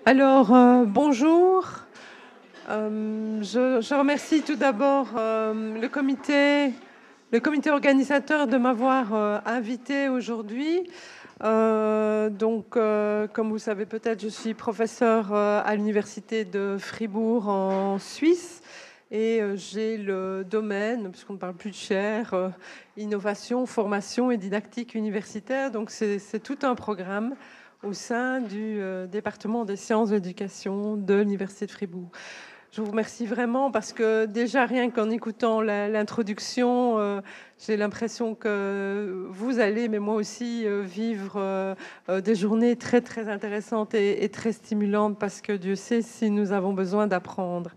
Alors, bonjour. Je remercie tout d'abord le comité organisateur de m'avoir invité aujourd'hui. Comme vous savez peut-être, je suis professeure à l'université de Fribourg en Suisse. Et j'ai le domaine, puisqu'on ne parle plus de chaire, innovation, formation et didactique universitaire. Donc c'est tout un programme au sein du département des sciences de l'éducation de l'Université de Fribourg. Je vous remercie vraiment parce que déjà rien qu'en écoutant l'introduction, j'ai l'impression que vous allez, mais moi aussi, vivre des journées très très intéressantes et très stimulantes parce que Dieu sait si nous avons besoin d'apprendre.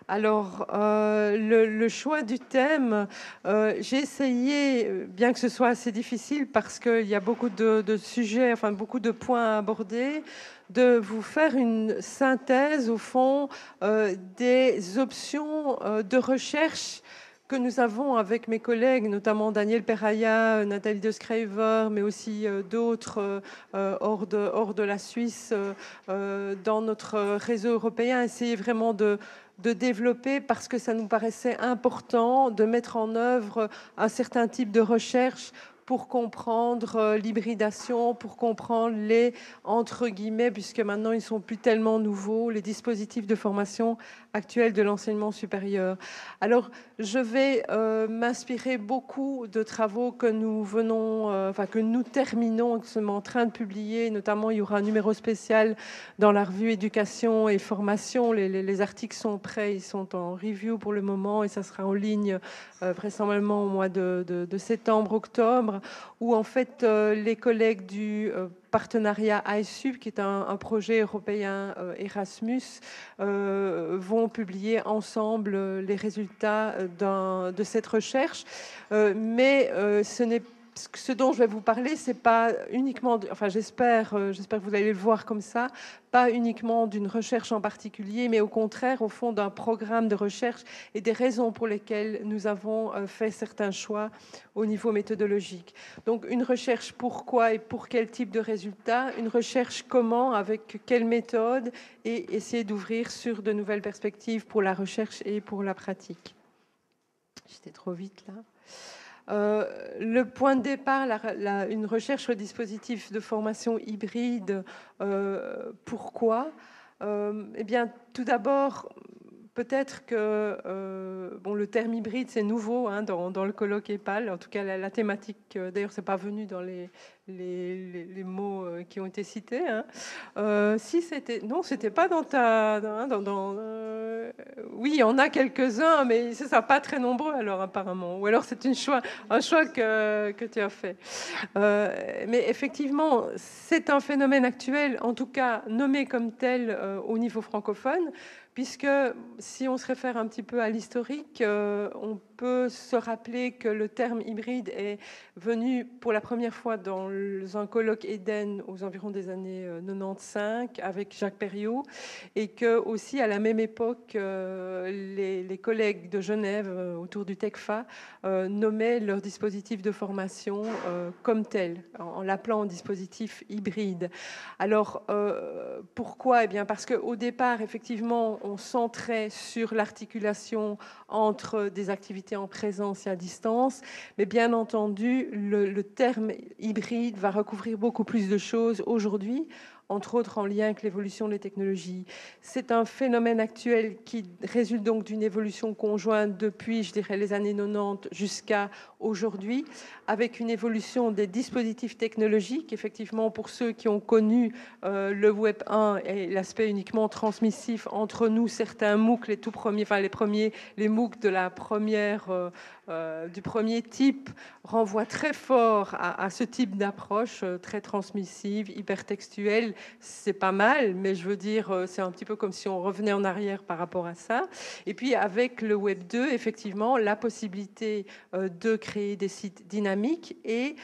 Alors, le choix du thème, j'ai essayé, bien que ce soit assez difficile parce qu'il y a beaucoup de sujets, enfin beaucoup de points à aborder, de vous faire une synthèse, au fond, des options de recherche que nous avons avec mes collègues, notamment Daniel Peraya, Nathalie de Schrijver, mais aussi d'autres hors de la Suisse, dans notre réseau européen, essayer vraiment de développer parce que ça nous paraissait important de mettre en œuvre un certain type de recherche pour comprendre l'hybridation, pour comprendre les, entre guillemets, puisque maintenant ils sont plus tellement nouveaux, les dispositifs de formation actuels de l'enseignement supérieur. Alors, je vais m'inspirer beaucoup de travaux que nous venons, que nous terminons, que nous sommes en train de publier. Notamment, il y aura un numéro spécial dans la revue Éducation et Formation. Les articles sont prêts, ils sont en review pour le moment et ça sera en ligne vraisemblablement au mois de septembre, octobre, où en fait les collègues du partenariat ISUB, qui est un projet européen Erasmus, vont publier ensemble les résultats de cette recherche. Mais ce dont je vais vous parler, c'est pas uniquement, enfin j'espère que vous allez le voir comme ça, pas uniquement d'une recherche en particulier, mais au contraire, au fond, d'un programme de recherche et des raisons pour lesquelles nous avons fait certains choix au niveau méthodologique. Donc une recherche pourquoi et pour quel type de résultats, une recherche comment, avec quelle méthode, et essayer d'ouvrir sur de nouvelles perspectives pour la recherche et pour la pratique. J'étais trop vite là. Le point de départ, une recherche sur dispositifs de formation hybride, pourquoi Eh bien, tout d'abord, peut-être que le terme hybride, c'est nouveau dans le colloque EPAL. En tout cas, la thématique, d'ailleurs, c'est pas venu dans les mots qui ont été cités. Si c'était, non, c'était pas dans ta, oui, il y en a quelques-uns, mais c'est ça, pas très nombreux alors apparemment. Ou alors c'est un choix que tu as fait. Mais effectivement, c'est un phénomène actuel, en tout cas nommé comme tel au niveau francophone, puisque si on se réfère un petit peu à l'historique, on peut se rappeler que le terme hybride est venu pour la première fois dans un colloque Eden aux environs des années 95 avec Jacques Perriot, et que aussi à la même époque, les collègues de Genève autour du TECFA nommaient leur dispositif de formation comme tel, en l'appelant dispositif hybride. Alors, pourquoi ? Eh bien, parce qu'au départ, effectivement, on centrait sur l'articulation entre des activités en présence et à distance, mais bien entendu, le terme hybride va recouvrir beaucoup plus de choses aujourd'hui, entre autres en lien avec l'évolution des technologies. C'est un phénomène actuel qui résulte donc d'une évolution conjointe depuis, je dirais, les années 90 jusqu'à aujourd'hui, avec une évolution des dispositifs technologiques. Effectivement, pour ceux qui ont connu le Web 1 et l'aspect uniquement transmissif entre nous, certains MOOC, les tout premiers, enfin les MOOC de la première, du premier type, renvoient très fort à ce type d'approche très transmissive, hypertextuelle. C'est pas mal, mais je veux dire, c'est un petit peu comme si on revenait en arrière par rapport à ça. Et puis avec le Web 2, effectivement, la possibilité de créer des sites dynamiques, et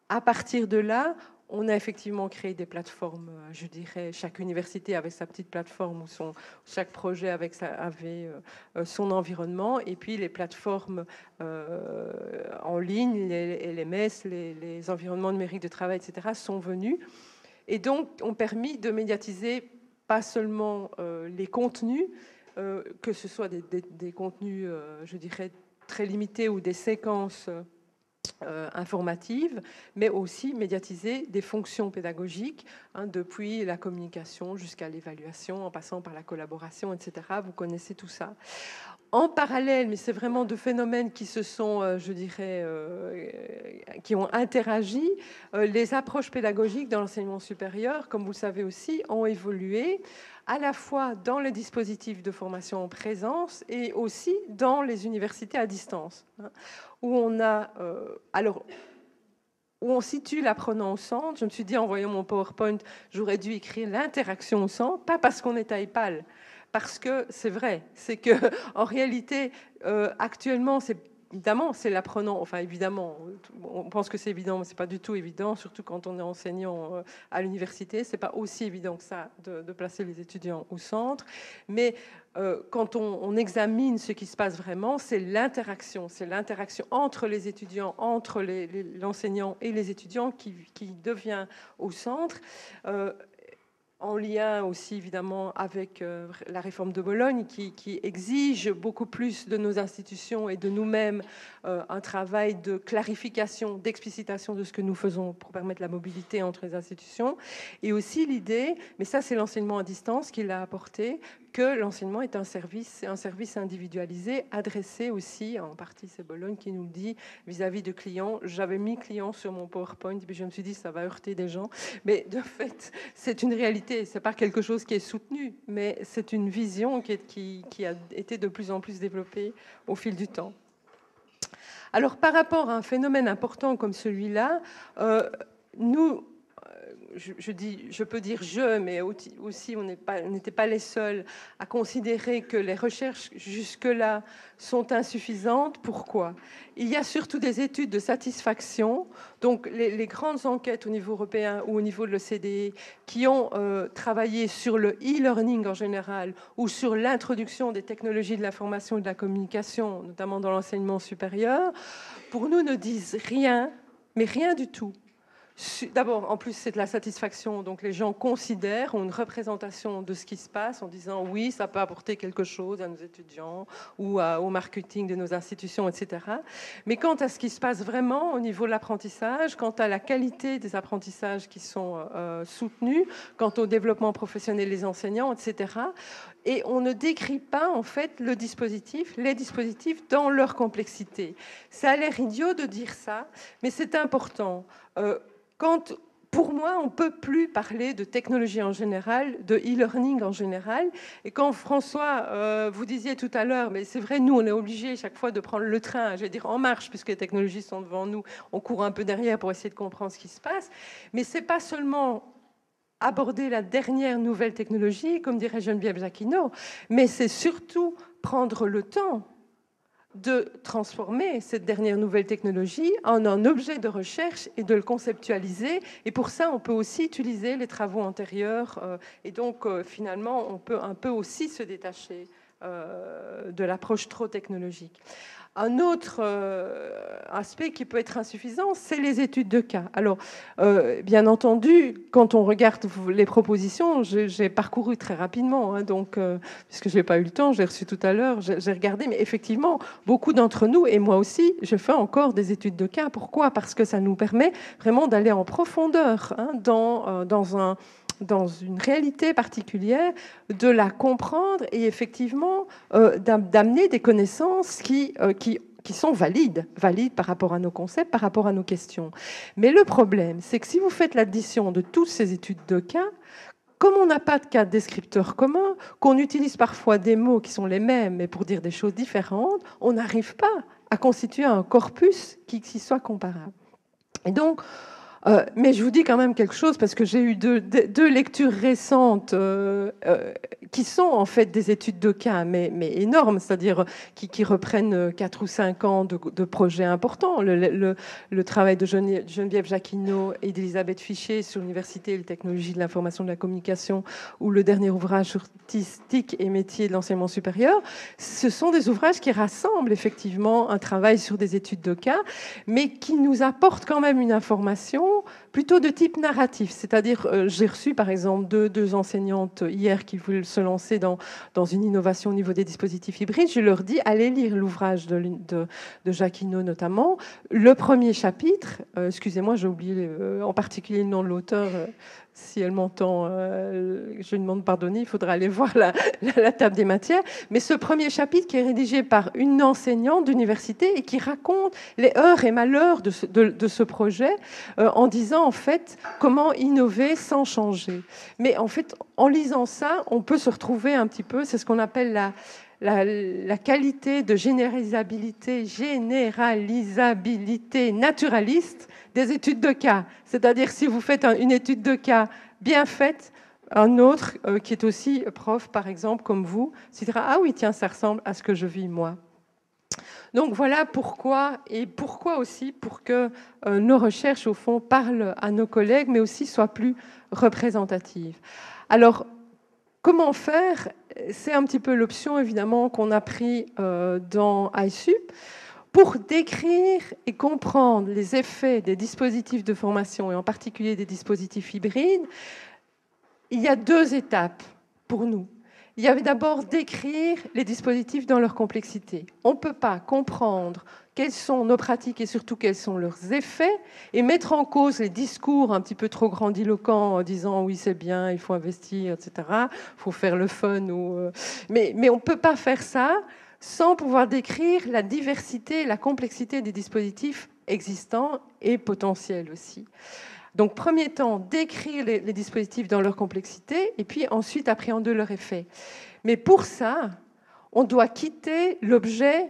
à partir de là, on a effectivement créé des plateformes, je dirais, chaque université avait sa petite plateforme, où chaque projet avait son environnement, et puis les plateformes en ligne, les LMS, les environnements numériques de travail, etc., sont venus, et donc ont permis de médiatiser pas seulement les contenus, que ce soit des contenus, je dirais, très limités ou des séquences informatives, mais aussi médiatiser des fonctions pédagogiques, depuis la communication jusqu'à l'évaluation, en passant par la collaboration, etc. Vous connaissez tout ça. En parallèle, mais c'est vraiment deux phénomènes qui se sont, je dirais, qui ont interagi, les approches pédagogiques dans l'enseignement supérieur, comme vous le savez aussi, ont évolué à la fois dans les dispositifs de formation en présence et aussi dans les universités à distance, où on a, où on situe l'apprenant au centre. Je me suis dit, en voyant mon PowerPoint, j'aurais dû écrire l'interaction au centre, pas parce qu'on est à EPAL, parce que c'est vrai, c'est que en réalité, actuellement, évidemment, c'est l'apprenant. Enfin, évidemment, on pense que c'est évident, mais c'est pas du tout évident, surtout quand on est enseignant à l'université. C'est pas aussi évident que ça de placer les étudiants au centre. Mais quand on examine ce qui se passe vraiment, c'est l'interaction entre les étudiants, entre l'enseignant et les étudiants qui devient au centre. En lien aussi évidemment avec la réforme de Bologne qui exige beaucoup plus de nos institutions et de nous-mêmes un travail de clarification, d'explicitation de ce que nous faisons pour permettre la mobilité entre les institutions. Et aussi l'idée, mais ça c'est l'enseignement à distance qui l'a apporté, que l'enseignement est un service individualisé, adressé aussi, en partie c'est Bologne qui nous le dit, vis-à-vis de clients. J'avais mis clients sur mon PowerPoint, et puis je me suis dit ça va heurter des gens, mais de fait c'est une réalité, c'est pas quelque chose qui est soutenu, mais c'est une vision qui a été de plus en plus développée au fil du temps. Alors par rapport à un phénomène important comme celui-là, nous, je peux dire mais aussi on n'était pas les seuls à considérer que les recherches jusque-là sont insuffisantes. Pourquoi ? Il y a surtout des études de satisfaction, donc les grandes enquêtes au niveau européen ou au niveau de l'OCDE qui ont travaillé sur le e-learning en général ou sur l'introduction des technologies de l'information et de la communication, notamment dans l'enseignement supérieur, pour nous ne disent rien, mais rien du tout. D'abord, en plus, c'est de la satisfaction. Donc, les gens considèrent, ont une représentation de ce qui se passe en disant oui, ça peut apporter quelque chose à nos étudiants ou au marketing de nos institutions, etc. Mais quant à ce qui se passe vraiment au niveau de l'apprentissage, quant à la qualité des apprentissages qui sont soutenus, quant au développement professionnel des enseignants, etc., et on ne décrit pas, en fait, les dispositifs dans leur complexité. Ça a l'air idiot de dire ça, mais c'est important. Pour moi, on ne peut plus parler de technologie en général, de e-learning en général. Et quand François, vous disiez tout à l'heure, mais c'est vrai, nous, on est obligés chaque fois de prendre le train, je vais dire en marche, puisque les technologies sont devant nous, on court un peu derrière pour essayer de comprendre ce qui se passe. Mais ce n'est pas seulement aborder la dernière nouvelle technologie, comme dirait Geneviève Jacquinot, mais c'est surtout prendre le temps de transformer cette dernière nouvelle technologie en un objet de recherche et de le conceptualiser. Et pour ça, on peut aussi utiliser les travaux antérieurs. Et donc, finalement, on peut un peu aussi se détacher de l'approche trop technologique. Un autre aspect qui peut être insuffisant, c'est les études de cas. Alors, bien entendu, quand on regarde les propositions, j'ai parcouru très rapidement, donc, puisque je n'ai pas eu le temps, j'ai reçu tout à l'heure, j'ai regardé, mais effectivement, beaucoup d'entre nous, et moi aussi, je fais encore des études de cas. Pourquoi ? Parce que ça nous permet vraiment d'aller en profondeur dans une réalité particulière, de la comprendre et effectivement d'amener des connaissances qui sont valides par rapport à nos concepts, par rapport à nos questions. Mais le problème, c'est que si vous faites l'addition de toutes ces études de cas, comme on n'a pas de cas descripteurs communs, qu'on utilise parfois des mots qui sont les mêmes, mais pour dire des choses différentes, on n'arrive pas à constituer un corpus qui soit comparable. Et donc, mais je vous dis quand même quelque chose, parce que j'ai eu deux lectures récentes qui sont en fait des études de cas, mais énormes, c'est-à-dire qui reprennent 4 ou 5 ans de projets importants. Le travail de Geneviève Jacquinot et d'Elisabeth Fichet sur l'université et les technologies de l'information et de la communication, ou le dernier ouvrage sur TIC et métiers de l'enseignement supérieur, ce sont des ouvrages qui rassemblent effectivement un travail sur des études de cas, mais qui nous apportent quand même une information plutôt de type narratif. C'est-à-dire, j'ai reçu par exemple deux enseignantes hier qui voulaient se lancer dans une innovation au niveau des dispositifs hybrides. Je leur dis, allez lire l'ouvrage de Jacques Hinault notamment. Le premier chapitre, excusez-moi, j'ai oublié en particulier le nom de l'auteur. Si elle m'entend, je lui demande pardonner, il faudra aller voir la table des matières. Mais ce premier chapitre qui est rédigé par une enseignante d'université et qui raconte les heures et malheurs de ce projet en disant en fait comment innover sans changer. Mais en fait, en lisant ça, on peut se retrouver un petit peu, c'est ce qu'on appelle la qualité de généralisabilité naturaliste des études de cas. C'est-à-dire, si vous faites une étude de cas bien faite, un autre qui est aussi prof, par exemple, comme vous, se dira « Ah oui, tiens, ça ressemble à ce que je vis, moi ». Donc voilà pourquoi, et pourquoi aussi, pour que nos recherches, au fond, parlent à nos collègues, mais aussi soient plus représentatives. Alors, comment faire? C'est un petit peu l'option, évidemment, qu'on a pris dans ISUP. Pour décrire et comprendre les effets des dispositifs de formation, et en particulier des dispositifs hybrides, il y a deux étapes pour nous. Il y avait d'abord décrire les dispositifs dans leur complexité. On ne peut pas comprendre quelles sont nos pratiques et surtout quels sont leurs effets et mettre en cause les discours un petit peu trop grandiloquents en disant oui c'est bien, il faut investir, etc. Il faut faire le fun. Mais on ne peut pas faire ça sans pouvoir décrire la diversité et la complexité des dispositifs existants et potentiels aussi. Donc, premier temps, décrire les dispositifs dans leur complexité et puis ensuite appréhender leur effet. Mais pour ça, on doit quitter l'objet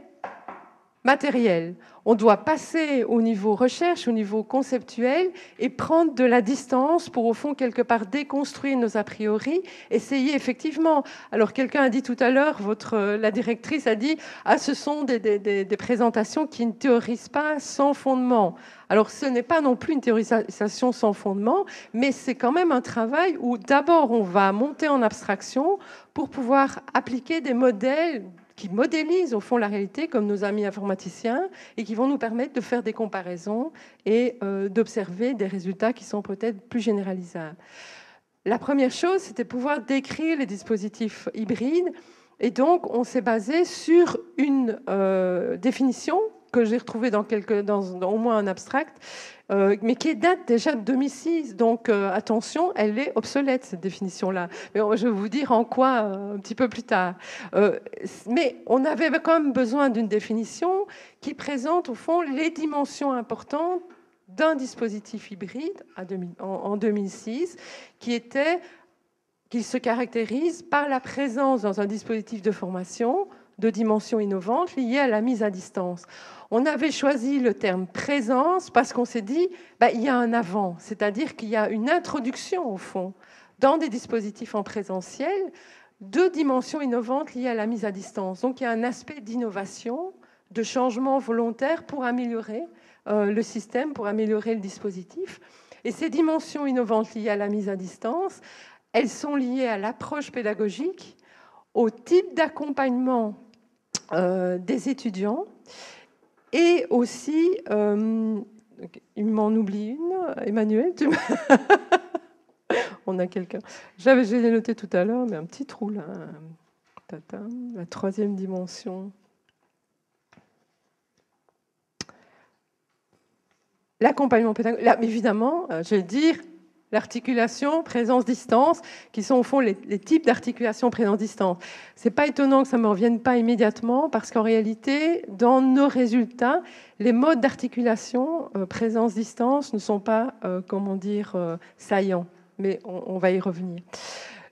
matériel. On doit passer au niveau recherche, au niveau conceptuel et prendre de la distance pour, au fond, quelque part déconstruire nos a priori, essayer effectivement. Alors, quelqu'un a dit tout à l'heure, la directrice a dit « Ah, ce sont des présentations qui ne théorisent pas sans fondement ». Alors, ce n'est pas non plus une théorisation sans fondement, mais c'est quand même un travail où d'abord, on va monter en abstraction pour pouvoir appliquer des modèles qui modélisent au fond la réalité, comme nos amis informaticiens, et qui vont nous permettre de faire des comparaisons et d'observer des résultats qui sont peut-être plus généralisables. La première chose, c'était pouvoir décrire les dispositifs hybrides, et donc on s'est basé sur une définition que j'ai retrouvée dans au moins un abstract, mais qui date déjà de 2006. Donc, attention, elle est obsolète, cette définition-là. Mais je vais vous dire en quoi un petit peu plus tard. Mais on avait quand même besoin d'une définition qui présente, au fond, les dimensions importantes d'un dispositif hybride en 2006, qui se caractérise par la présence dans un dispositif de formation de dimensions innovantes liées à la mise à distance. On avait choisi le terme présence parce qu'on s'est dit il y a un avant, c'est-à-dire qu'il y a une introduction au fond dans des dispositifs en présentiel de dimensions innovantes liées à la mise à distance. Donc il y a un aspect d'innovation, de changement volontaire pour améliorer le système, pour améliorer le dispositif. Et ces dimensions innovantes liées à la mise à distance, elles sont liées à l'approche pédagogique, au type d'accompagnement des étudiants et aussi, il m'en oublie une, Emmanuel, on a quelqu'un. J'ai noté tout à l'heure, mais un petit trou là. La troisième dimension. L'accompagnement pédagogique. Là, évidemment, je vais dire l'articulation, présence-distance, qui sont au fond les types d'articulation présence-distance. C'est pas étonnant que ça ne me revienne pas immédiatement, parce qu'en réalité, dans nos résultats, les modes d'articulation présence-distance ne sont pas, saillants. Mais on va y revenir.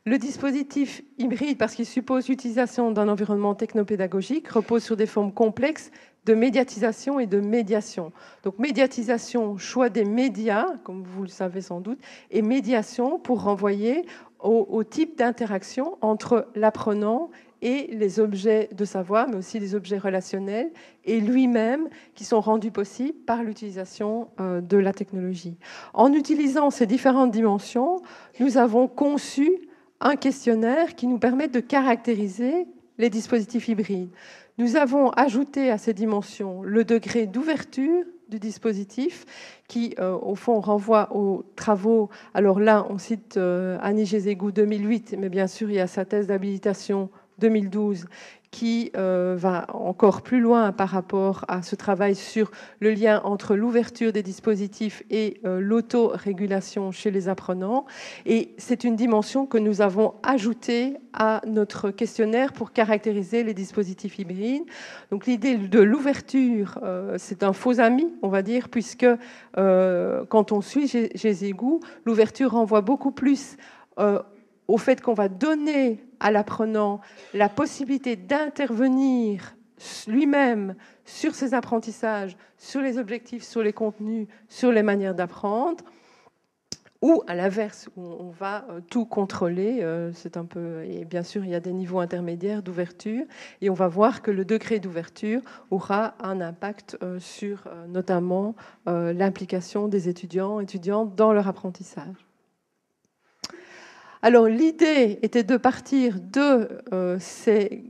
Le dispositif hybride, parce qu'il suppose l'utilisation d'un environnement technopédagogique, repose sur des formes complexes de médiatisation et de médiation. Donc médiatisation, choix des médias, comme vous le savez sans doute, et médiation pour renvoyer au type d'interaction entre l'apprenant et les objets de savoir, mais aussi les objets relationnels, et lui-même, qui sont rendus possibles par l'utilisation de la technologie. En utilisant ces différentes dimensions, nous avons conçu un questionnaire qui nous permet de caractériser les dispositifs hybrides. Nous avons ajouté à ces dimensions le degré d'ouverture, du dispositif qui, au fond, renvoie aux travaux. Alors là, on cite Annie Gézégou 2008, mais bien sûr, il y a sa thèse d'habilitation 2012 qui va encore plus loin par rapport à ce travail sur le lien entre l'ouverture des dispositifs et l'autorégulation chez les apprenants. Et c'est une dimension que nous avons ajoutée à notre questionnaire pour caractériser les dispositifs hybrides. Donc l'idée de l'ouverture, c'est un faux ami, on va dire, puisque quand on suit Gézégou, l'ouverture renvoie beaucoup plus au fait qu'on va donner à l'apprenant la possibilité d'intervenir lui-même sur ses apprentissages, sur les objectifs, sur les contenus, sur les manières d'apprendre, ou à l'inverse, où on va tout contrôler. C'est un peu, et bien sûr, il y a des niveaux intermédiaires d'ouverture, et on va voir que le degré d'ouverture aura un impact sur notamment l'implication des étudiantes dans leur apprentissage. Alors l'idée était de partir de ces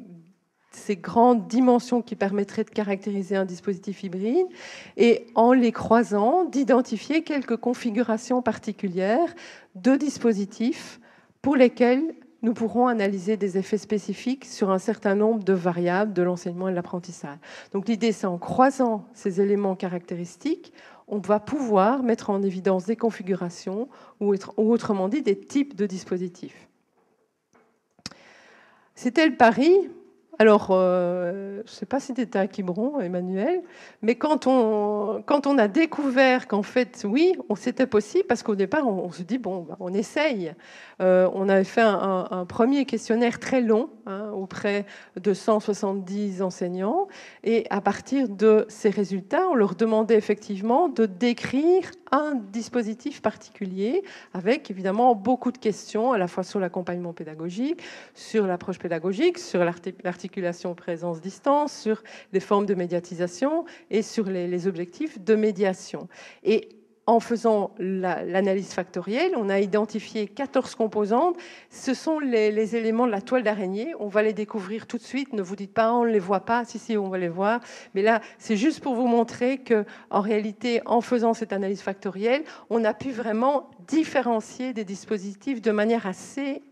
grandes dimensions qui permettraient de caractériser un dispositif hybride et en les croisant, d'identifier quelques configurations particulières de dispositifs pour lesquels nous pourrons analyser des effets spécifiques sur un certain nombre de variables de l'enseignement et de l'apprentissage. Donc l'idée, c'est en croisant ces éléments caractéristiques, on va pouvoir mettre en évidence des configurations ou autrement dit des types de dispositifs. C'était le pari. Alors, je ne sais pas si tu étais à Quiberon, Emmanuel, mais quand on a découvert qu'en fait, oui, c'était possible, parce qu'au départ, on se dit, bon, on essaye. On avait fait un premier questionnaire très long, auprès de 170 enseignants, et à partir de ces résultats, on leur demandait effectivement de décrire un dispositif particulier, avec évidemment beaucoup de questions, à la fois sur l'accompagnement pédagogique, sur l'approche pédagogique, sur l'articulation présence-distance, sur les formes de médiatisation et sur les objectifs de médiation. Et en faisant l'analyse factorielle, on a identifié 14 composantes. Ce sont les éléments de la toile d'araignée. On va les découvrir tout de suite. Ne vous dites pas, on ne les voit pas. Si, on va les voir. Mais là, c'est juste pour vous montrer qu'en réalité, en faisant cette analyse factorielle, on a pu vraiment différencier des dispositifs de manière assez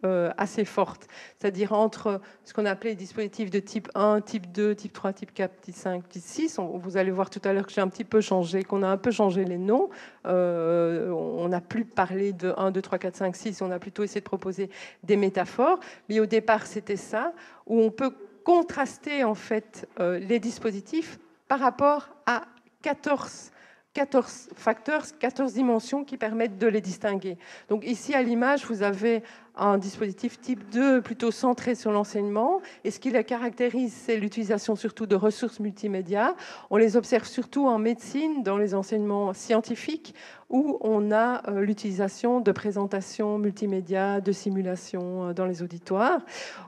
forte. C'est-à-dire entre ce qu'on appelait les dispositifs de type 1, type 2, type 3, type 4, type 5, type 6. Vous allez voir tout à l'heure que j'ai un petit peu changé, qu'on a un peu changé les noms. On n'a plus parlé de 1, 2, 3, 4, 5, 6, on a plutôt essayé de proposer des métaphores. Mais au départ, c'était ça, où on peut contraster en fait les dispositifs par rapport à 14 facteurs, 14 dimensions qui permettent de les distinguer. Donc ici, à l'image, vous avez un dispositif type 2 plutôt centré sur l'enseignement. Et ce qui le caractérise, c'est l'utilisation surtout de ressources multimédia. On les observe surtout en médecine, dans les enseignements scientifiques, où on a l'utilisation de présentations multimédia, de simulations dans les auditoires,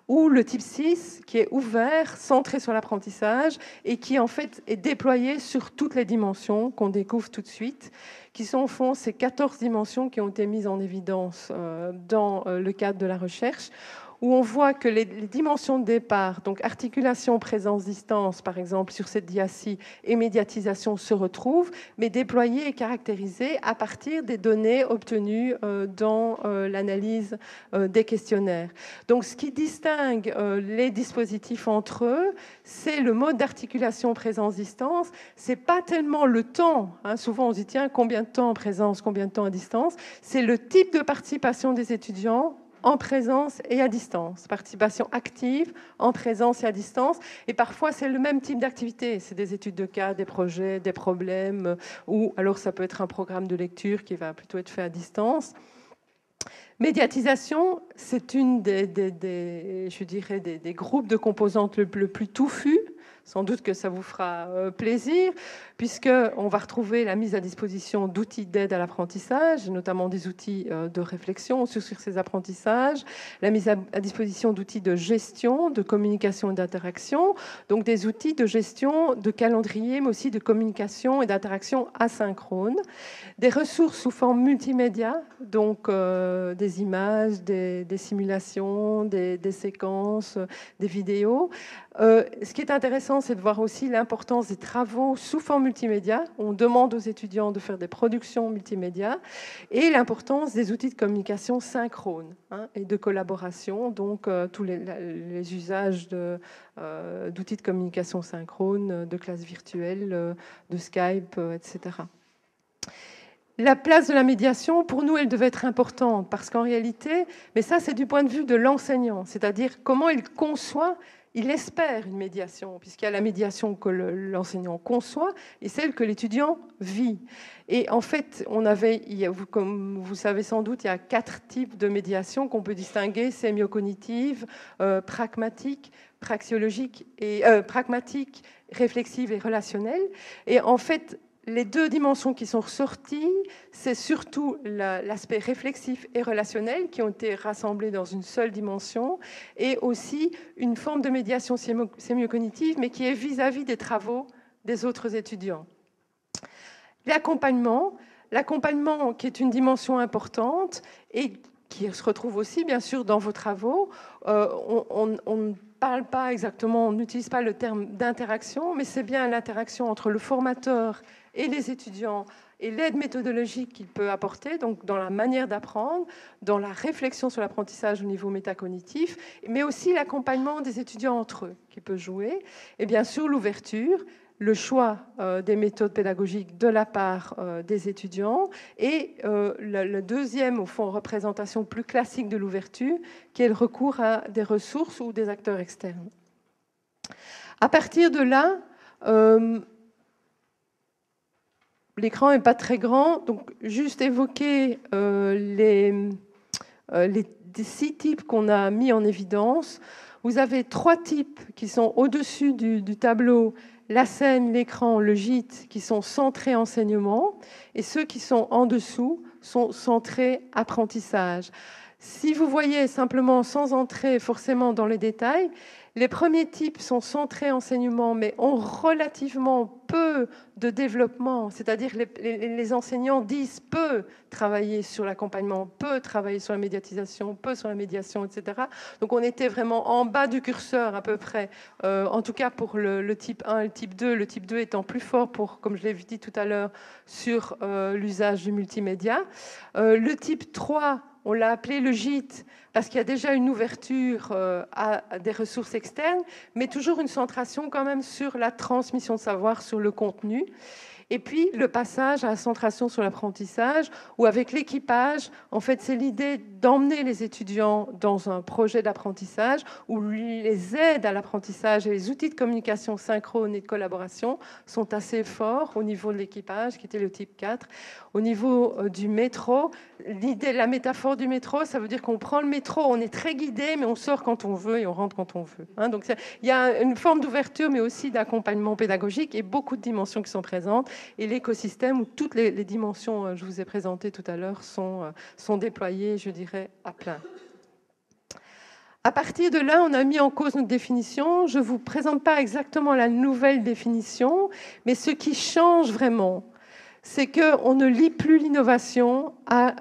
ou le type 6, qui est ouvert, centré sur l'apprentissage, et qui en fait est déployé sur toutes les dimensions qu'on découvre tout de suite, qui sont au fond ces 14 dimensions qui ont été mises en évidence dans le cadre de la recherche, où on voit que les dimensions de départ, donc articulation, présence, distance, par exemple, sur cette diacie, et médiatisation se retrouvent, mais déployées et caractérisées à partir des données obtenues dans l'analyse des questionnaires. Donc, ce qui distingue les dispositifs entre eux, c'est le mode d'articulation présence-distance. C'est pas tellement le temps. Souvent, on se dit, tiens, combien de temps en présence, combien de temps à distance? C'est le type de participation des étudiants en présence et à distance. Participation active, en présence et à distance. Et parfois, c'est le même type d'activité. C'est des études de cas, des projets, des problèmes, ou alors ça peut être un programme de lecture qui va plutôt être fait à distance. Médiatisation, c'est une je dirais, des groupes de composantes le plus touffus. Sans doute que ça vous fera plaisir, puisqu'on va retrouver la mise à disposition d'outils d'aide à l'apprentissage, notamment des outils de réflexion sur ces apprentissages, la mise à disposition d'outils de gestion, de communication et d'interaction, donc des outils de gestion de calendrier, mais aussi de communication et d'interaction asynchrone, des ressources sous forme multimédia, donc des images, des simulations, des séquences, des vidéos. Ce qui est intéressant, intéressant, c'est de voir aussi l'importance des travaux sous forme multimédia. On demande aux étudiants de faire des productions multimédia et l'importance des outils de communication synchrone et de collaboration, donc tous les usages d'outils de communication synchrone, de classes virtuelles, de Skype, etc. La place de la médiation, pour nous, elle devait être importante parce qu'en réalité, mais ça c'est du point de vue de l'enseignant, c'est-à-dire comment il conçoit, il espère une médiation, puisqu'il y a la médiation que l'enseignant conçoit et celle que l'étudiant vit. Et en fait, comme vous savez sans doute, il y a 4 types de médiation qu'on peut distinguer, sémiocognitive, pragmatique, praxiologique et pragmatique, réflexive et relationnelle. Et en fait, les 2 dimensions qui sont ressorties, c'est surtout l'aspect réflexif et relationnel qui ont été rassemblés dans une seule dimension, et aussi une forme de médiation sémiocognitive, mais qui est vis-à-vis des travaux des autres étudiants. L'accompagnement qui est une dimension importante et qui se retrouve aussi, bien sûr, dans vos travaux. On ne parle pas exactement, on n'utilise pas le terme d'interaction, mais c'est bien l'interaction entre le formateur et les étudiants et l'aide méthodologique qu'il peut apporter, donc dans la manière d'apprendre, dans la réflexion sur l'apprentissage au niveau métacognitif, mais aussi l'accompagnement des étudiants entre eux qui peut jouer, et bien sûr l'ouverture, le choix des méthodes pédagogiques de la part des étudiants, et le deuxième, au fond, représentation plus classique de l'ouverture, qui est le recours à des ressources ou des acteurs externes. À partir de là, l'écran n'est pas très grand, donc juste évoquer les 6 types qu'on a mis en évidence. Vous avez 3 types qui sont au-dessus du tableau, la scène, l'écran, le gîte, qui sont centrés enseignement, et ceux qui sont en dessous sont centrés apprentissage. Si vous voyez simplement, sans entrer forcément dans les détails, les premiers types sont centrés enseignement, mais ont relativement peu de développement. C'est-à-dire les enseignants disent peu travailler sur l'accompagnement, peu travailler sur la médiatisation, peu sur la médiation, etc. Donc on était vraiment en bas du curseur à peu près, en tout cas pour le type 1 et le type 2 étant plus fort pour, comme je l'ai dit tout à l'heure, sur l'usage du multimédia. Le type 3, on l'a appelé le gîte, parce qu'il y a déjà une ouverture à des ressources externes, mais toujours une centration quand même sur la transmission de savoir, sur le contenu. Et puis, le passage à la centration sur l'apprentissage, où avec l'équipage, en fait, c'est l'idée d'emmener les étudiants dans un projet d'apprentissage, où les aides à l'apprentissage et les outils de communication synchrone et de collaboration sont assez forts au niveau de l'équipage, qui était le type 4. Au niveau du métro, l'idée, la métaphore du métro, ça veut dire qu'on prend le métro, on est très guidé, mais on sort quand on veut et on rentre quand on veut. Donc, il y a une forme d'ouverture, mais aussi d'accompagnement pédagogique et beaucoup de dimensions qui sont présentes. Et l'écosystème où toutes les dimensions je vous ai présentées tout à l'heure sont déployées, je dirais, à plein. À partir de là, on a mis en cause notre définition. Je ne vous présente pas exactement la nouvelle définition, mais ce qui change vraiment, c'est qu'on ne lie plus l'innovation à...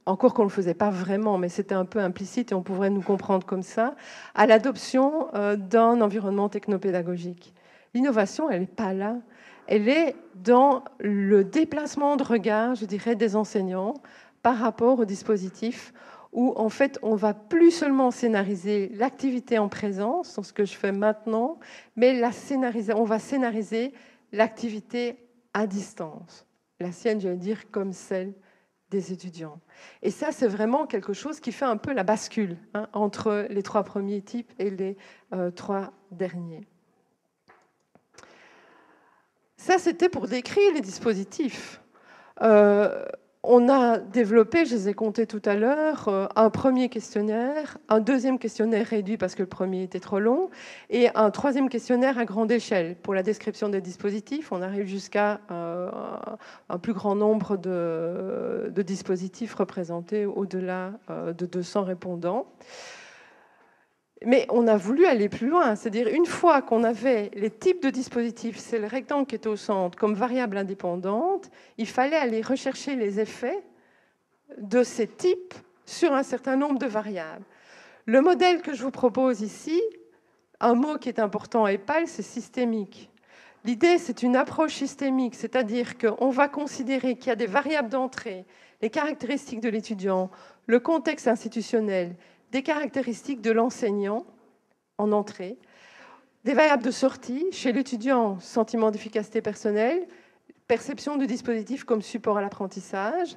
encore qu'on ne le faisait pas vraiment, mais c'était un peu implicite et on pourrait nous comprendre comme ça, à l'adoption d'un environnement technopédagogique. L'innovation, elle n'est pas là. Elle est dans le déplacement de regard, je dirais, des enseignants par rapport au dispositif, où en fait, on va plus seulement scénariser l'activité en présence, dans ce que je fais maintenant, mais on va scénariser l'activité à distance. La sienne, j'allais dire, comme celle des étudiants. Et ça, c'est vraiment quelque chose qui fait un peu la bascule entre les 3 premiers types et les 3 derniers. Ça, c'était pour décrire les dispositifs. On a développé, je les ai comptés tout à l'heure, un premier questionnaire, un deuxième questionnaire réduit parce que le premier était trop long, et un troisième questionnaire à grande échelle. Pour la description des dispositifs, on arrive jusqu'à un plus grand nombre de dispositifs représentés au-delà de 200 répondants. Mais on a voulu aller plus loin, c'est-à-dire une fois qu'on avait les types de dispositifs, c'est le rectangle qui est au centre, comme variable indépendante, il fallait aller rechercher les effets de ces types sur un certain nombre de variables. Le modèle que je vous propose ici un mot qui est important à EPAL, c'est systémique. L'idée, c'est une approche systémique, c'est-à-dire qu'on va considérer qu'il y a des variables d'entrée, les caractéristiques de l'étudiant, le contexte institutionnel, des caractéristiques de l'enseignant en entrée, des variables de sortie, chez l'étudiant, sentiment d'efficacité personnelle, perception du dispositif comme support à l'apprentissage,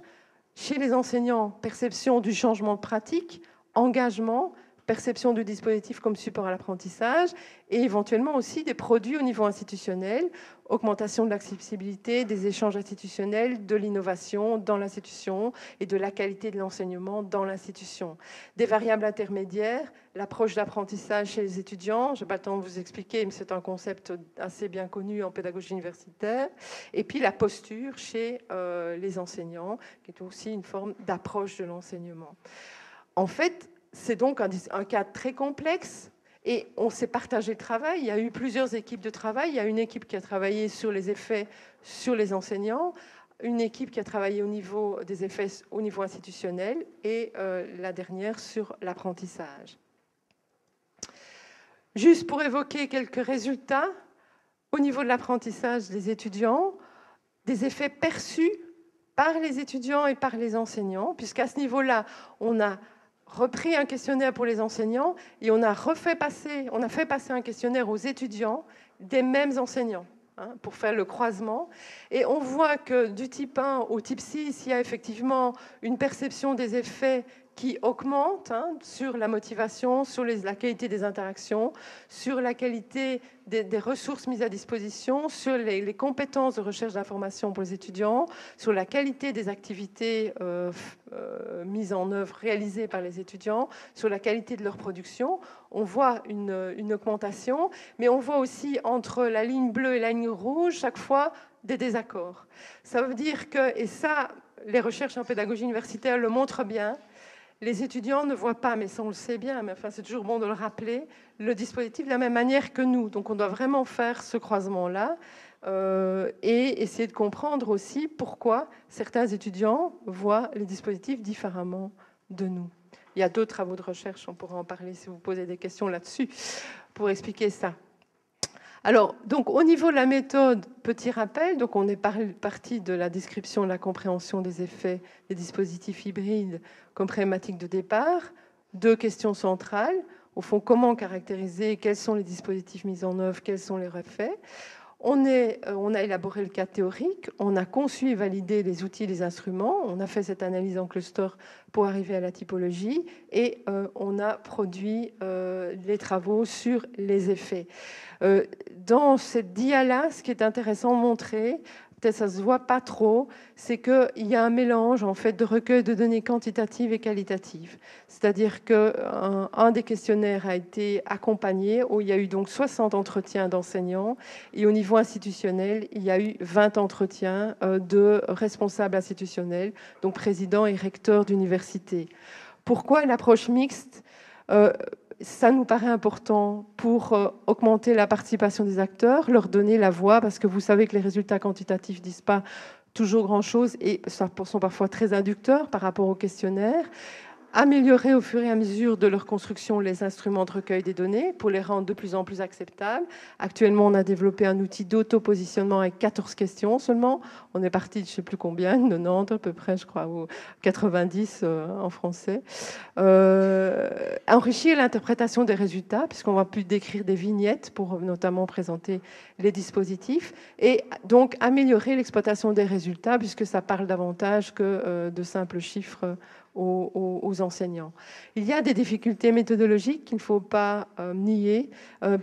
chez les enseignants, perception du changement de pratique, engagement, perception du dispositif comme support à l'apprentissage, et éventuellement aussi des produits au niveau institutionnel, augmentation de l'accessibilité, des échanges institutionnels, de l'innovation dans l'institution et de la qualité de l'enseignement dans l'institution. Des variables intermédiaires, l'approche d'apprentissage chez les étudiants, je n'ai pas le temps de vous expliquer, mais c'est un concept assez bien connu en pédagogie universitaire, et puis la posture chez les enseignants, qui est aussi une forme d'approche de l'enseignement. En fait, c'est donc un cas très complexe et on s'est partagé le travail. Il y a eu plusieurs équipes de travail. Il y a une équipe qui a travaillé sur les effets sur les enseignants, une équipe qui a travaillé au niveau des effets au niveau institutionnel et la dernière sur l'apprentissage. Juste pour évoquer quelques résultats, au niveau de l'apprentissage des étudiants, des effets perçus par les étudiants et par les enseignants, puisqu'à ce niveau-là, on a repris un questionnaire pour les enseignants et on a fait passer un questionnaire aux étudiants des mêmes enseignants pour faire le croisement. Et on voit que du type 1 au type 6, il y a effectivement une perception des effets qui augmente sur la motivation, sur la qualité des interactions, sur la qualité des ressources mises à disposition, sur les compétences de recherche d'information pour les étudiants, sur la qualité des activités mises en œuvre, réalisées par les étudiants, sur la qualité de leur production. On voit une augmentation, mais on voit aussi entre la ligne bleue et la ligne rouge, chaque fois, des désaccords. Ça veut dire que, et ça, les recherches en pédagogie universitaire le montrent bien, les étudiants ne voient pas, mais ça on le sait bien, mais enfin, c'est toujours bon de le rappeler, le dispositif de la même manière que nous. Donc on doit vraiment faire ce croisement-là et essayer de comprendre aussi pourquoi certains étudiants voient les dispositifs différemment de nous. Il y a d'autres travaux de recherche, on pourra en parler si vous posez des questions là-dessus pour expliquer ça. Alors, donc, au niveau de la méthode, petit rappel, donc on est parti de la description, de la compréhension des effets des dispositifs hybrides comme problématique de départ. Deux questions centrales. Au fond, comment caractériser, quels sont les dispositifs mis en œuvre, quels sont les effets. On a élaboré le cadre théorique, on a conçu et validé les outils, les instruments, on a fait cette analyse en cluster pour arriver à la typologie et on a produit les travaux sur les effets. Dans cette dia-là, ce qui est intéressant de montrer, peut-être ça se voit pas trop, c'est qu'il y a un mélange en fait de recueil de données quantitatives et qualitatives. C'est-à-dire qu'un des questionnaires a été accompagné, où il y a eu donc 60 entretiens d'enseignants, et au niveau institutionnel, il y a eu 20 entretiens de responsables institutionnels, donc présidents et recteurs d'université. Pourquoi l'approche mixte ? Ça nous paraît important pour augmenter la participation des acteurs, leur donner la voix, parce que vous savez que les résultats quantitatifs ne disent pas toujours grand-chose et sont parfois très inducteurs par rapport au questionnaire. Améliorer au fur et à mesure de leur construction les instruments de recueil des données pour les rendre de plus en plus acceptables. Actuellement, on a développé un outil d'auto-positionnement avec 14 questions seulement. On est parti de je ne sais plus combien, 90 à peu près, je crois, ou 90 en français. Enrichir l'interprétation des résultats, puisqu'on va plus décrire des vignettes pour notamment présenter les dispositifs. Et donc, améliorer l'exploitation des résultats, puisque ça parle davantage que de simples chiffres aux enseignants. Il y a des difficultés méthodologiques qu'il ne faut pas nier.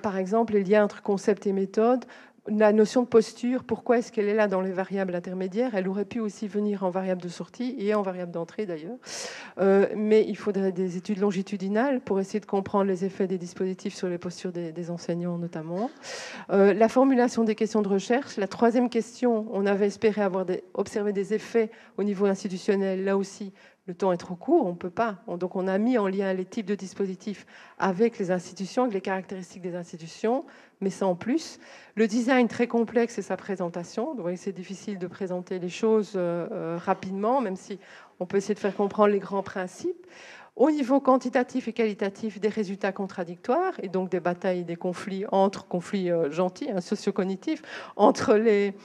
Par exemple, les liens entre concept et méthode. La notion de posture, pourquoi est-ce qu'elle est là dans les variables intermédiaires? Elle aurait pu aussi venir en variable de sortie et en variable d'entrée d'ailleurs. Mais il faudrait des études longitudinales pour essayer de comprendre les effets des dispositifs sur les postures des enseignants notamment. La formulation des questions de recherche. La troisième question, on avait espéré observer des effets au niveau institutionnel. Là aussi, le temps est trop court, on ne peut pas. Donc on a mis en lien les types de dispositifs avec les institutions, avec les caractéristiques des institutions, mais sans plus. Le design très complexe et sa présentation. Donc c'est difficile de présenter les choses rapidement, même si on peut essayer de faire comprendre les grands principes. au niveau quantitatif et qualitatif des résultats contradictoires, et donc des batailles, des conflits, conflits gentils, hein, socio-cognitifs, entre les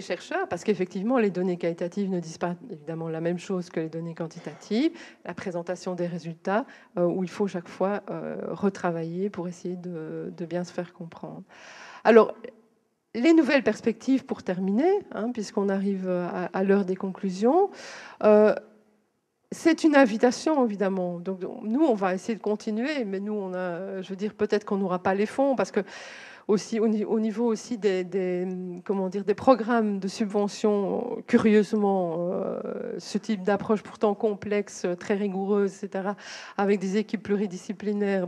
chercheurs, parce qu'effectivement, les données qualitatives ne disent pas évidemment la même chose que les données quantitatives, la présentation des résultats, où il faut chaque fois retravailler pour essayer de bien se faire comprendre. Alors, les nouvelles perspectives pour terminer, hein, puisqu'on arrive à l'heure des conclusions, c'est une invitation, évidemment. Donc, nous, on va essayer de continuer, mais nous, je veux dire, peut-être qu'on n'aura pas les fonds, parce que aussi, au niveau aussi comment dire, des programmes de subvention, curieusement, ce type d'approche pourtant complexe, très rigoureuse, etc., avec des équipes pluridisciplinaires,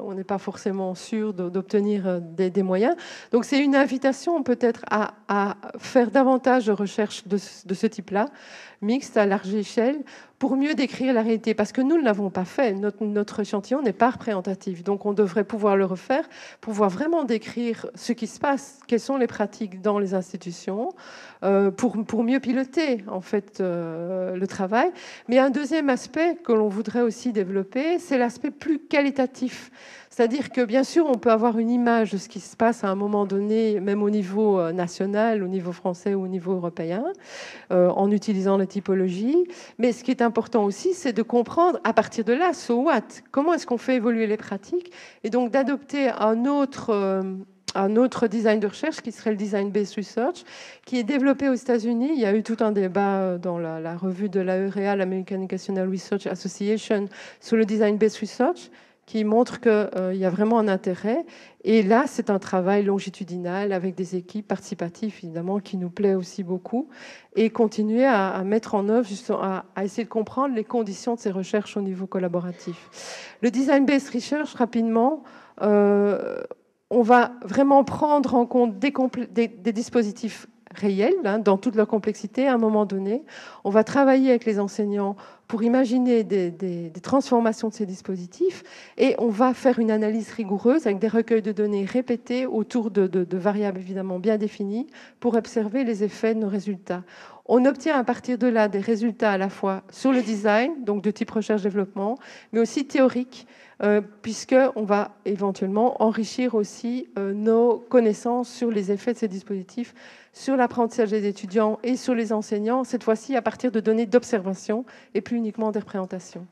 on n'est pas forcément sûr d'obtenir des moyens. Donc c'est une invitation peut-être à faire davantage de recherches de ce type-là, mixte à large échelle, pour mieux décrire la réalité, parce que nous ne l'avons pas fait. Notre échantillon n'est pas représentatif, donc on devrait pouvoir le refaire, pouvoir vraiment décrire ce qui se passe, quelles sont les pratiques dans les institutions, pour mieux piloter en fait le travail. Mais un deuxième aspect que l'on voudrait aussi développer, c'est l'aspect plus qualitatif. C'est-à-dire que bien sûr, on peut avoir une image de ce qui se passe à un moment donné, même au niveau national, au niveau français ou au niveau européen, en utilisant la typologie. Mais ce qui est important aussi, c'est de comprendre à partir de là, so what, comment est-ce qu'on fait évoluer les pratiques, et donc d'adopter un autre design de recherche qui serait le design-based research, qui est développé aux États-Unis. Il y a eu tout un débat dans la revue de l'AERA, l'American Educational Research Association, sur le design-based research, qui montre qu'il y a vraiment un intérêt. Et là, c'est un travail longitudinal avec des équipes participatives, évidemment, qui nous plaît aussi beaucoup, et continuer à mettre en œuvre, justement, à essayer de comprendre les conditions de ces recherches au niveau collaboratif. Le design-based research, rapidement, on va vraiment prendre en compte des dispositifs réels, hein, dans toute leur complexité à un moment donné. On va travailler avec les enseignants pour imaginer des transformations de ces dispositifs, et on va faire une analyse rigoureuse avec des recueils de données répétés autour de variables évidemment bien définies pour observer les effets de nos résultats. On obtient à partir de là des résultats à la fois sur le design, donc de type recherche-développement, mais aussi théoriques, puisqu'on va éventuellement enrichir aussi nos connaissances sur les effets de ces dispositifs, sur l'apprentissage des étudiants et sur les enseignants, cette fois-ci à partir de données d'observation et plus uniquement des représentations.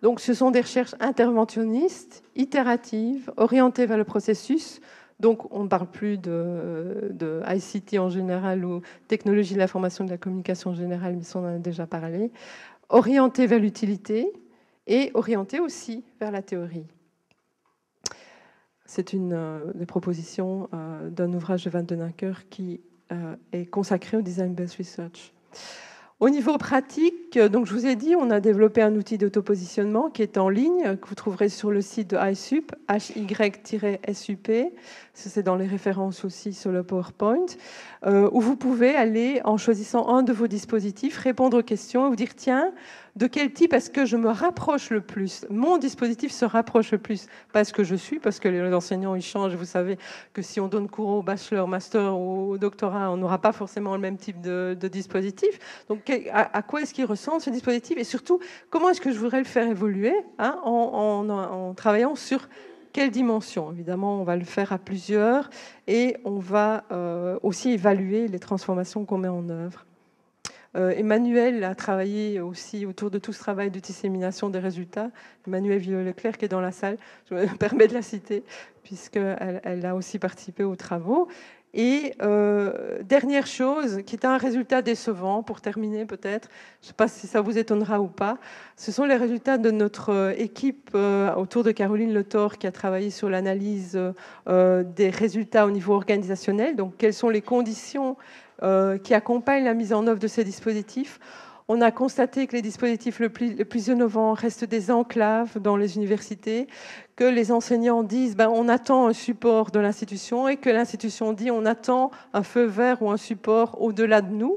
Donc ce sont des recherches interventionnistes, itératives, orientées vers le processus. Donc on ne parle plus de ICT en général ou technologie de l'information et de la communication en général, mais ça on en a déjà parlé. Orientées vers l'utilité et orientées aussi vers la théorie. C'est une des propositions d'un ouvrage de Van Denacker qui est consacré au design-based research. Au niveau pratique, donc je vous ai dit, on a développé un outil d'autopositionnement qui est en ligne, que vous trouverez sur le site de HYSUP, HY-SUP, c'est dans les références aussi sur le PowerPoint, où vous pouvez aller, en choisissant un de vos dispositifs, répondre aux questions et vous dire, tiens, de quel type est-ce que je me rapproche le plus? Mon dispositif se rapproche le plus, parce que je suis, parce que les enseignants, ils changent. Vous savez que si on donne cours au bachelor, master ou au doctorat, on n'aura pas forcément le même type de dispositif. Donc, à quoi est-ce qu'il ressemble, ce dispositif? Et surtout, comment est-ce que je voudrais le faire évoluer, hein, en travaillant sur quelle dimension? Évidemment, on va le faire à plusieurs et on va aussi évaluer les transformations qu'on met en œuvre. Emmanuel a travaillé aussi autour de tout ce travail de dissémination des résultats. Emmanuel Villot-Leclerc qui est dans la salle, je me permets de la citer, puisqu'elle a aussi participé aux travaux. Et dernière chose, qui est un résultat décevant, pour terminer peut-être, je ne sais pas si ça vous étonnera ou pas, ce sont les résultats de notre équipe autour de Caroline Le Thor, qui a travaillé sur l'analyse des résultats au niveau organisationnel. Donc, quelles sont les conditions qui accompagnent la mise en œuvre de ces dispositifs. On a constaté que les dispositifs les plus innovants restent des enclaves dans les universités, que les enseignants disent on attend un support de l'institution, et que l'institution dit on attend un feu vert ou un support au-delà de nous.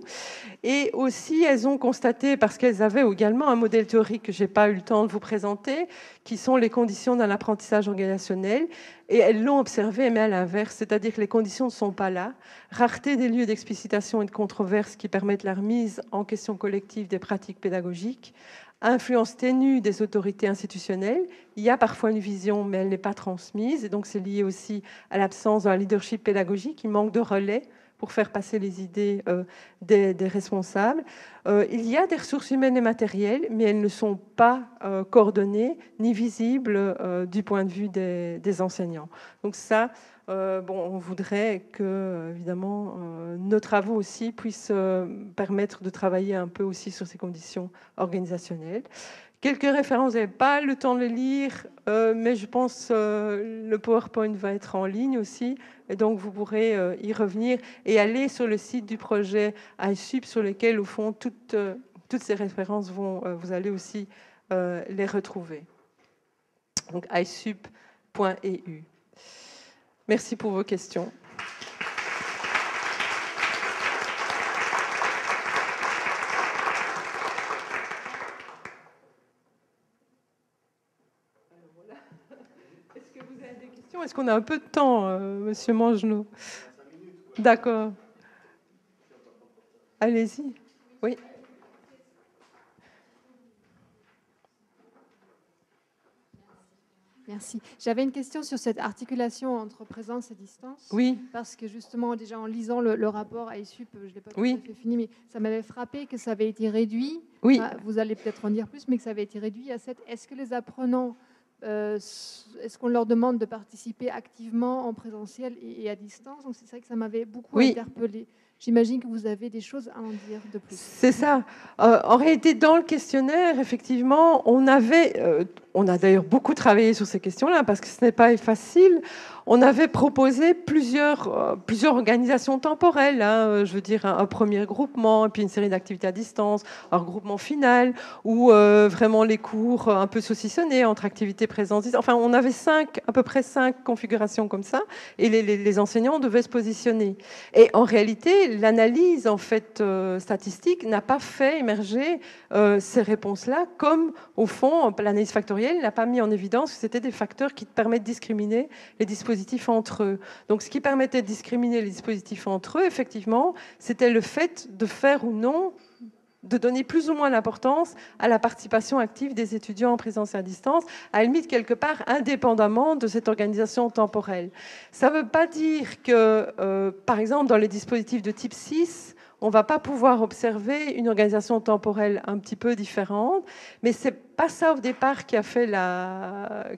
Et aussi, elles ont constaté, parce qu'elles avaient également un modèle théorique que je n'ai pas eu le temps de vous présenter, qui sont les conditions d'un apprentissage organisationnel, et elles l'ont observé, mais à l'inverse, c'est-à-dire que les conditions ne sont pas là. Rareté des lieux d'explicitation et de controverse qui permettent la remise en question collective des pratiques pédagogiques, influence ténue des autorités institutionnelles. Il y a parfois une vision, mais elle n'est pas transmise, et donc c'est lié aussi à l'absence d'un leadership pédagogique. Il manque de relais pour faire passer les idées des responsables. Il y a des ressources humaines et matérielles, mais elles ne sont pas coordonnées ni visibles du point de vue des enseignants. Donc ça, on voudrait que, évidemment, nos travaux aussi puissent permettre de travailler un peu aussi sur ces conditions organisationnelles. Quelques références, vous n'avez pas le temps de les lire, mais je pense le PowerPoint va être en ligne aussi, et donc vous pourrez y revenir et aller sur le site du projet iSup, sur lequel, au fond, toutes ces références vous allez aussi les retrouver. Donc isup.eu. Merci pour vos questions. Est-ce que vous avez des questions? Est-ce qu'on a un peu de temps, Monsieur Mangenot? D'accord. Allez-y. Oui. Merci. J'avais une question sur cette articulation entre présence et distance. Oui. Parce que justement, déjà en lisant le rapport ISUP, je ne l'ai pas tout Oui. à fait fini, mais ça m'avait frappé que ça avait été réduit. Oui. Vous allez peut-être en dire plus, mais que ça avait été réduit à 7. Est-ce que les apprenants, est-ce qu'on leur demande de participer activement en présentiel et à distance? Donc c'est vrai que ça m'avait beaucoup interpellée. J'imagine que vous avez des choses à en dire de plus. C'est ça. En réalité, dans le questionnaire, effectivement, on a d'ailleurs beaucoup travaillé sur ces questions-là, parce que ce n'est pas facile. On avait proposé plusieurs organisations temporelles, hein, je veux dire un premier groupement, et puis une série d'activités à distance, un regroupement final, ou vraiment les cours un peu saucissonnés entre activités présentes. Enfin, on avait à peu près 5 configurations comme ça, et les enseignants devaient se positionner. Et en réalité, l'analyse en fait statistique n'a pas fait émerger ces réponses-là, comme au fond, l'analyse factorielle n'a pas mis en évidence que c'était des facteurs qui permettent de discriminer les dispositifs entre eux. Donc, ce qui permettait de discriminer les dispositifs entre eux, effectivement, c'était le fait de faire ou non, de donner plus ou moins d'importance à la participation active des étudiants en présence et à distance, à la limite quelque part indépendamment de cette organisation temporelle. Ça ne veut pas dire que, par exemple, dans les dispositifs de type 6, on ne va pas pouvoir observer une organisation temporelle un petit peu différente, mais c'est pas ça au départ qui a fait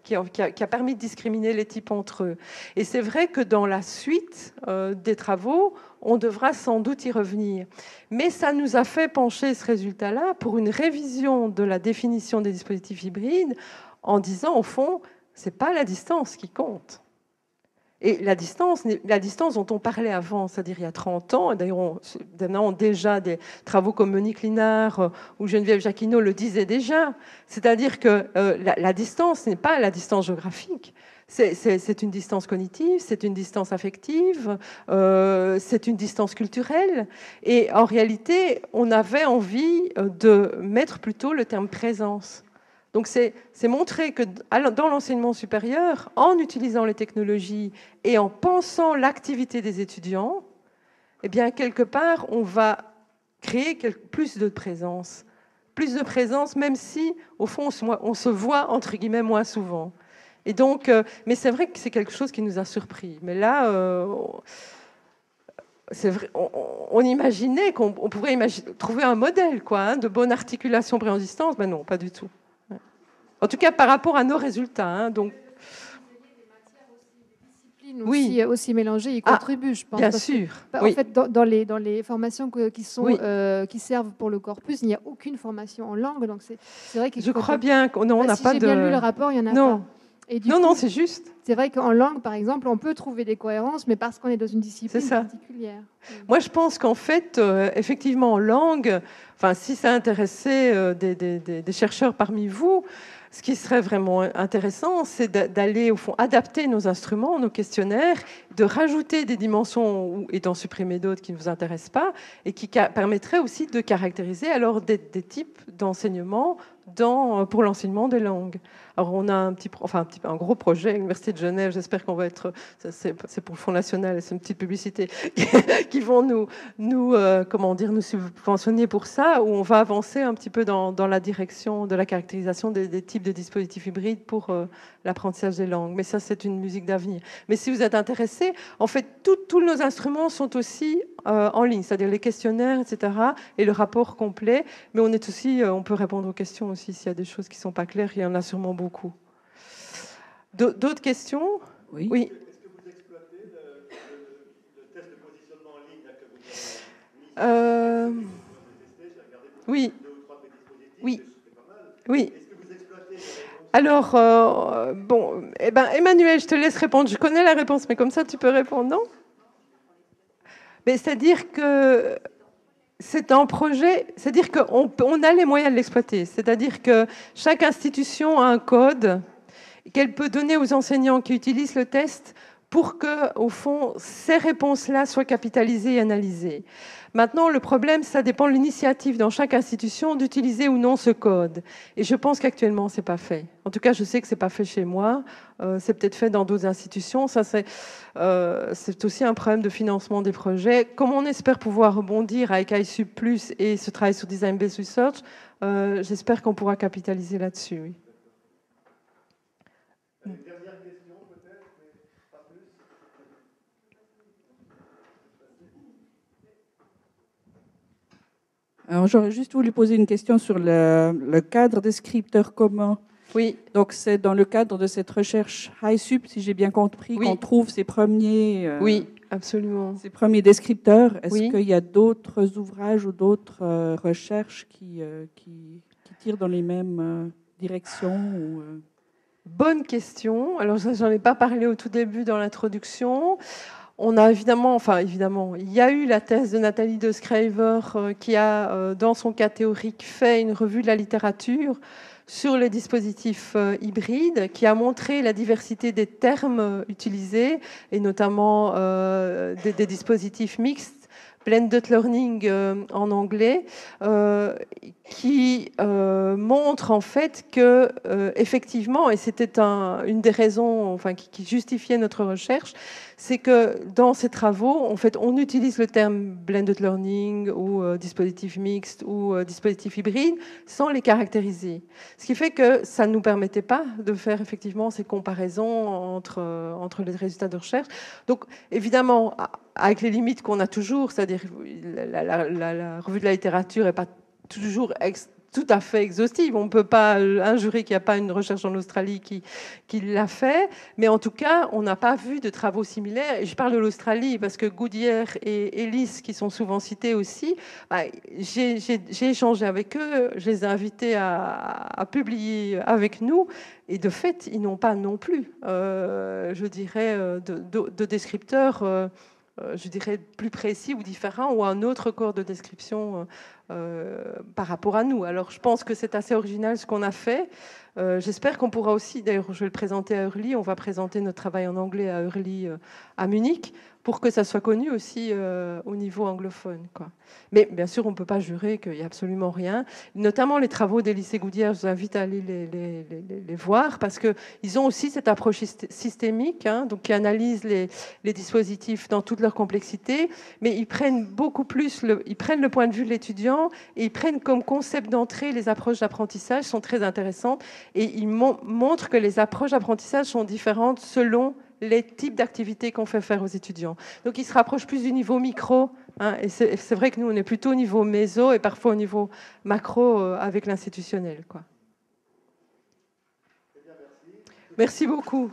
qui a permis de discriminer les types entre eux. Et c'est vrai que dans la suite des travaux, on devra sans doute y revenir. Mais ça nous a fait pencher ce résultat-là pour une révision de la définition des dispositifs hybrides en disant, au fond, c'est pas la distance qui compte. Et la distance dont on parlait avant, c'est-à-dire il y a 30 ans, d'ailleurs on a déjà des travaux comme Monique Linard ou Geneviève Jacquinot le disaient déjà, c'est-à-dire que la distance n'est pas la distance géographique, c'est une distance cognitive, c'est une distance affective, c'est une distance culturelle, et en réalité, on avait envie de mettre plutôt le terme présence. Donc c'est montrer que dans l'enseignement supérieur, en utilisant les technologies et en pensant l'activité des étudiants, eh bien quelque part on va créer plus de présence, même si au fond on se voit entre guillemets moins souvent. Et donc, mais c'est vrai que c'est quelque chose qui nous a surpris. Mais là, c'est vrai, on imaginait qu'on pourrait trouver un modèle, quoi, hein, de bonne articulation pré-en-distance, mais non, pas du tout. En tout cas, par rapport à nos résultats. Hein, donc, oui, aussi mélangées, ils contribuent, je pense. Bien sûr. En fait, dans les formations qui servent pour le corpus, il n'y a aucune formation en langue. Donc c'est vrai que je crois bien qu'on n'a pas de. Si j'ai bien lu le rapport, il y en a pas. Et non, c'est juste. C'est vrai qu'en langue, par exemple, on peut trouver des cohérences, mais parce qu'on est dans une discipline particulière. Moi, je pense qu'en fait, effectivement, en langue, enfin, si ça intéressait des chercheurs parmi vous, ce qui serait vraiment intéressant, c'est d'aller, au fond, adapter nos instruments, nos questionnaires, de rajouter des dimensions et d'en supprimer d'autres qui ne vous intéressent pas, et qui permettraient aussi de caractériser alors des types d'enseignement pour l'enseignement des langues. Alors on a un gros projet à l'Université de Genève, j'espère qu'on va être, c'est pour le Fonds national, c'est une petite publicité, qui vont nous subventionner pour ça, où on va avancer un petit peu dans la direction de la caractérisation des types de dispositifs hybrides pour l'apprentissage des langues. Mais ça, c'est une musique d'avenir. Mais si vous êtes intéressé, en fait, tous nos instruments sont aussi en ligne, c'est-à-dire les questionnaires, etc., et le rapport complet. Mais on peut répondre aux questions aussi s'il y a des choses qui ne sont pas claires. Il y en a sûrement beaucoup. D'autres questions? Oui. Oui. Est-ce que vous exploitez le test de positionnement en ligne là, que vous avez mis Oui. 2 ou 3 dispositifs, Oui. c'est pas mal. Oui. Est-ce que vous exploitez les réponses? Alors, Emmanuel, je te laisse répondre. Je connais la réponse, mais comme ça, tu peux répondre, non? Mais c'est-à-dire que c'est un projet, c'est-à-dire qu'on a les moyens de l'exploiter. C'est-à-dire que chaque institution a un code qu'elle peut donner aux enseignants qui utilisent le test pour que, au fond, ces réponses-là soient capitalisées et analysées. Maintenant, le problème, ça dépend de l'initiative dans chaque institution d'utiliser ou non ce code. Et je pense qu'actuellement, c'est pas fait. En tout cas, je sais que c'est pas fait chez moi. C'est peut-être fait dans d'autres institutions. Ça, c'est aussi un problème de financement des projets. Comme on espère pouvoir rebondir avec iSub+ et ce travail sur Design-Based Research, j'espère qu'on pourra capitaliser là-dessus. Oui. Une dernière question peut-être, mais pas plus. Alors, j'aurais juste voulu poser une question sur le cadre descripteur commun. Oui. Donc, c'est dans le cadre de cette recherche iSub, si j'ai bien compris, Oui. qu'on trouve ces premiers... oui, absolument. Ces premiers descripteurs. Est-ce Oui. qu'il y a d'autres ouvrages ou d'autres recherches qui tirent dans les mêmes directions ou, Bonne question. Alors, j'en ai pas parlé au tout début dans l'introduction. On a évidemment, il y a eu la thèse de Nathalie de Schrijver qui a, dans son cas théorique, fait une revue de la littérature sur les dispositifs hybrides, qui a montré la diversité des termes utilisés, et notamment des dispositifs mixtes, blended learning en anglais, qui montre en fait que effectivement, et c'était une des raisons qui justifiait notre recherche, c'est que dans ces travaux, en fait, on utilise le terme blended learning ou dispositif mixte ou dispositif hybride sans les caractériser. Ce qui fait que ça ne nous permettait pas de faire effectivement ces comparaisons entre les résultats de recherche. Donc évidemment, avec les limites qu'on a toujours, c'est-à-dire la revue de la littérature n'est pas toujours tout à fait exhaustive. On ne peut pas injurer qu'il n'y a pas une recherche en Australie qui l'a fait, mais en tout cas, on n'a pas vu de travaux similaires. Et je parle de l'Australie parce que Goodyear et Ellis, qui sont souvent cités aussi, j'ai échangé avec eux, je les ai invités à publier avec nous, et de fait, ils n'ont pas non plus, je dirais, de descripteurs je dirais, plus précis ou différent, ou un autre corps de description par rapport à nous. Alors, je pense que c'est assez original ce qu'on a fait. J'espère qu'on pourra aussi, d'ailleurs, je vais le présenter à Hurley, on va présenter notre travail en anglais à Hurley à Munich, pour que ça soit connu aussi au niveau anglophone, quoi. Mais bien sûr, on ne peut pas jurer qu'il n'y a absolument rien. Notamment les travaux des lycées Goodyear, je vous invite à aller les voir, parce qu'ils ont aussi cette approche systémique, donc qui analyse les dispositifs dans toute leur complexité, mais ils prennent beaucoup plus, ils prennent le point de vue de l'étudiant, et ils prennent comme concept d'entrée les approches d'apprentissage, sont très intéressantes, et ils montrent que les approches d'apprentissage sont différentes selon les types d'activités qu'on fait faire aux étudiants. Donc, ils se rapprochent plus du niveau micro, et c'est vrai que nous, on est plutôt au niveau méso et parfois au niveau macro avec l'institutionnel, quoi. Merci beaucoup.